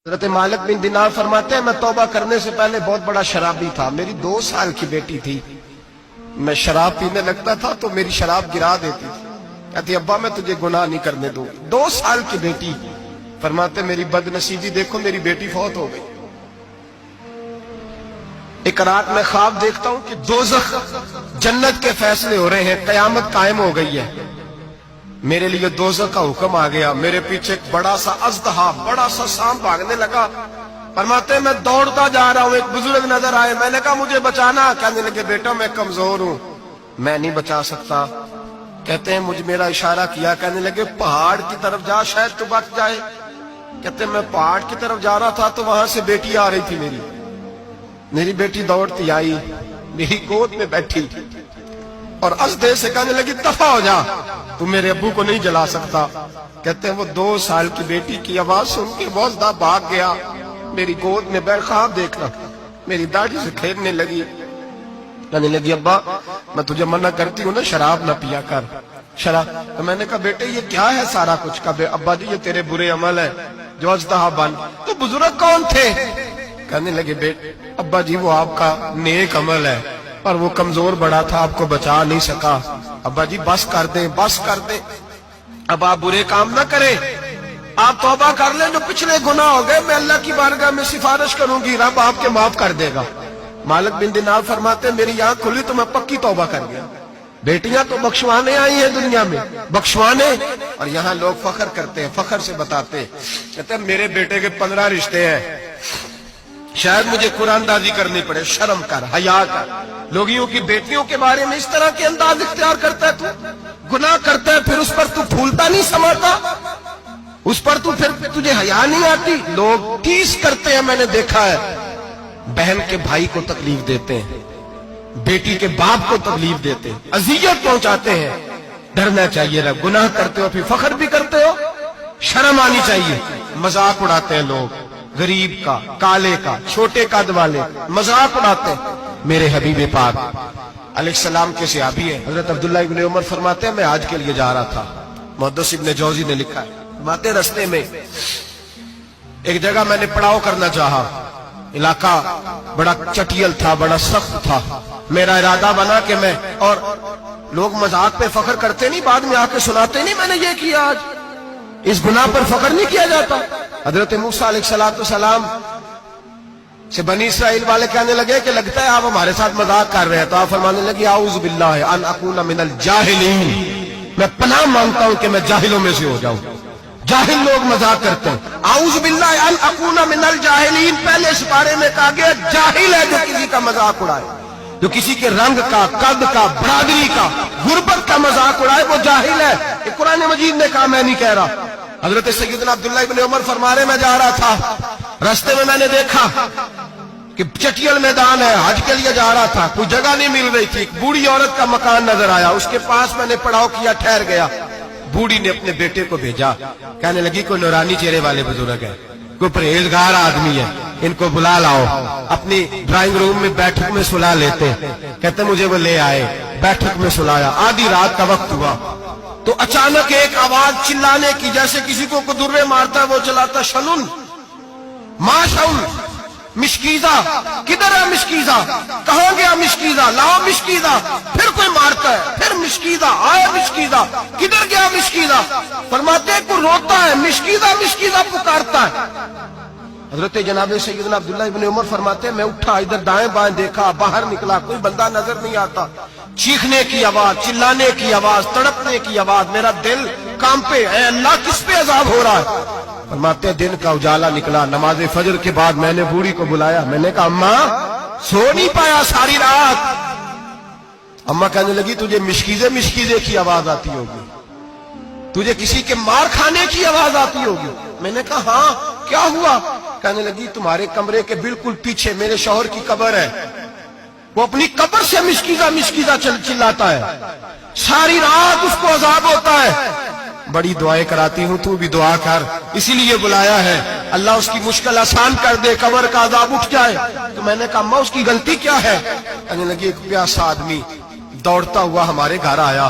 حضرت مالک بن دینار فرماتے ہیں میں توبہ کرنے سے پہلے بہت بڑا شرابی تھا. میری 2 سال کی بیٹی تھی. میں شراب پینے لگتا تھا تو میری شراب گرا دیتی تھی. کہتی ابا میں تجھے گناہ نہیں کرنے دوں. 2 سال کی بیٹی. فرماتے میری بد نصیبی دیکھو میری بیٹی فوت ہو گئی. ایک رات میں خواب دیکھتا ہوں کہ دوزخ جنت کے فیصلے ہو رہے ہیں, قیامت قائم ہو گئی ہے. میرے لیے دوزخ کا حکم آ گیا. میرے پیچھے ایک بڑا سا اژدہا, بڑا سا سانپ بھاگنے لگا. فرماتے میں دوڑتا جا رہا ہوں, ایک بزرگ نظر آئے. میں نے کہا مجھے بچانا. کہنے لگے بیٹا میں کمزور ہوں, میں نہیں بچا سکتا. کہتے ہیں مجھے میرا اشارہ کیا. کہنے لگے پہاڑ کی طرف جا شاید تو بچ جائے. کہتے ہیں میں پہاڑ کی طرف جا رہا تھا تو وہاں سے بیٹی آ رہی تھی. میری بیٹی دوڑتی آئی, میری گود میں بیٹھی اور اژدہے سے کہنے لگی دفع ہو جا, تو میرے ابو کو نہیں جلا سکتا. کہتے ہیں وہ 2 سال کی بیٹی کی آواز سن کے بہت زیادہ بھاگ گیا. میری گود میں بیٹھ خواب دیکھنا, میری داڑھی سے کھیلنے لگی. کہنے لگی ابا میں تجھے منع کرتی ہوں نا شراب نہ پیا کر. شراب. تو میں نے کہا بیٹے یہ کیا ہے سارا کچھ. کہا ابا جی یہ تیرے برے عمل ہے جو اژدہا بن. تو بزرگ کون تھے؟ کہنے لگے بیٹے ابا جی وہ آپ کا نیک عمل ہے پر وہ کمزور بڑا تھا, آپ کو بچا نہیں سکا. ابا جی بس کر دیں, بس کر دیں. اب آپ برے کام نہ کریں, آپ توبہ کر لیں. جو پچھلے گناہ ہو گئے میں اللہ کی بارگاہ میں سفارش کروں گی, رب آپ کے معاف کر دے گا. مالک بن دینار فرماتے میری آنکھ کھلی تو میں پکی توبہ کر گیا. بیٹیاں تو بخشوانے آئی ہیں دنیا میں, بخشوانے. اور یہاں لوگ فخر کرتے ہیں, فخر سے بتاتے ہیں, کہتے ہیں میرے بیٹے کے 15 رشتے ہیں. شاید مجھے قرآن دازی کرنی پڑے. شرم کر, حیا کر. لوگیوں کی بیٹیوں کے بارے میں اس طرح کے انداز اختیار کرتا ہے. تو گناہ کرتا ہے پھر اس پر تو پھولتا نہیں سماتا, اس پر تو پھر تجھے حیا نہیں آتی. لوگ ٹیس کرتے ہیں, میں نے دیکھا ہے. بہن کے بھائی کو تکلیف دیتے ہیں, بیٹی کے باپ کو تکلیف دیتے ہیں, اذیت پہنچاتے ہیں. ڈرنا چاہیے رب. گناہ کرتے ہو پھر فخر بھی کرتے ہو, شرم آنی چاہیے. مذاق اڑاتے ہیں لوگ, غریب کا, کالے کا, چھوٹے قد والے, مذاق اڑاتے ہیں. میرے حبیب پاک علیہ السلام کے صحابی ہیں حضرت عبداللہ ابن عمر فرماتے ہیں میں حج کے لیے جا رہا تھا. محدث ابن جوزی نے لکھا ہے فرماتے رستے میں ایک جگہ میں نے پڑاؤ کرنا چاہا. علاقہ بڑا چٹیل تھا, بڑا سخت تھا. میرا ارادہ بنا کہ میں, اور لوگ مذاق پہ فخر کرتے نہیں, بعد میں آ کے سناتے نہیں میں نے یہ کیا. آج اس گناہ پر فخر نہیں کیا جاتا. حضرت موسیٰ علیہ السلام سے بنی اسرائیل والے کہنے لگے کہ لگتا ہے آپ ہمارے ساتھ مذاق کر رہے ہیں. تو آپ فرمانے لگے اعوذ باللہ ان اکون من الجاہلین, میں پناہ مانگتا ہوں کہ میں جاہلوں میں سے ہو جاؤں. جاہل لوگ مذاق کرتے ہیں. اعوذ باللہ ان اکون من الجاہلین, پہلے سپارے میں کہا گیا جاہل ہے جو کسی کا مذاق اڑائے, جو کسی کے رنگ کا, قد کا, برادری کا, غربت کا مذاق اڑائے وہ جاہل ہے. یہ قرآن مجید نے کہا, میں نہیں کہہ رہا. حضرت سیدنا عبداللہ ابن عمر فرما رہے میں جا رہا تھا, راستے میں نے دیکھا کہ چٹیل میدان ہے, حج کے لیے جا رہا تھا, کوئی جگہ نہیں مل رہی تھی. ایک بوڑھی عورت کا مکان نظر آیا, اس کے پاس میں نے پڑاؤ کیا, ٹھہر گیا. بوڑھی نے اپنے بیٹے کو بھیجا, کہنے لگی کوئی نورانی چہرے والے بزرگ ہے, کوئی پرہیزگار آدمی ہے, ان کو بلا لاؤ. اپنی ڈرائنگ روم میں بیٹھک میں سلا لیتے. کہتے مجھے وہ لے آئے, بیٹھک میں سلایا. آدھی رات کا وقت ہوا تو اچانک ایک آواز چلانے کی, جیسے کسی کو درے مارتا ہے وہ چلاتا, شنن ما شن مشکیزہ. کدھر ہے مشکیزہ, کہاں گیا مشکیزہ, لاؤ مشکیزہ. پھر کوئی مارتا ہے, پھر مشکیزہ, آئے مشکیزہ, کدھر گیا مشکیزہ. فرماتے ہیں کوئی روتا ہے, مشکیزہ مشکیزہ پکارتا ہے. حضرت جناب سیدنا عبداللہ ابن عمر فرماتے ہیں میں اٹھا, ادھر دائیں بائیں دیکھا, باہر نکلا, کوئی بندہ نظر نہیں آتا. چیخنے کی آواز, چلانے کی آواز, تڑپنے کی آواز. میرا دل کانپے, اے اللہ کس پہ عذاب ہو رہا ہے. فرماتے ہیں دن کا اجالا نکلا, نماز فجر کے بعد میں نے بوڑھی کو بلایا. میں نے کہا اماں سو نہیں پایا ساری رات. اماں کہنے لگی تجھے مشکیزے کی آواز آتی ہوگی, تجھے کسی کے مار کھانے کی آواز آتی ہوگی. میں نے کہا ہاں کیا ہوا. کہنے لگی تمہارے کمرے کے بالکل پیچھے میرے شوہر کی قبر ہے, وہ اپنی قبر سے مشکیزہ چلاتا ہے, ساری رات اس کو عذاب ہوتا ہے. بڑی دعائیں کراتی ہوں, تو بھی دعا کر, اسی لیے بلایا ہے, اللہ اس کی مشکل آسان کر دے, قبر کا عذاب اٹھ جائے. تو میں نے کہا ماں اس کی غلطی کیا ہے. کہنے لگی ایک پیاسا آدمی دوڑتا ہوا ہمارے گھر آیا,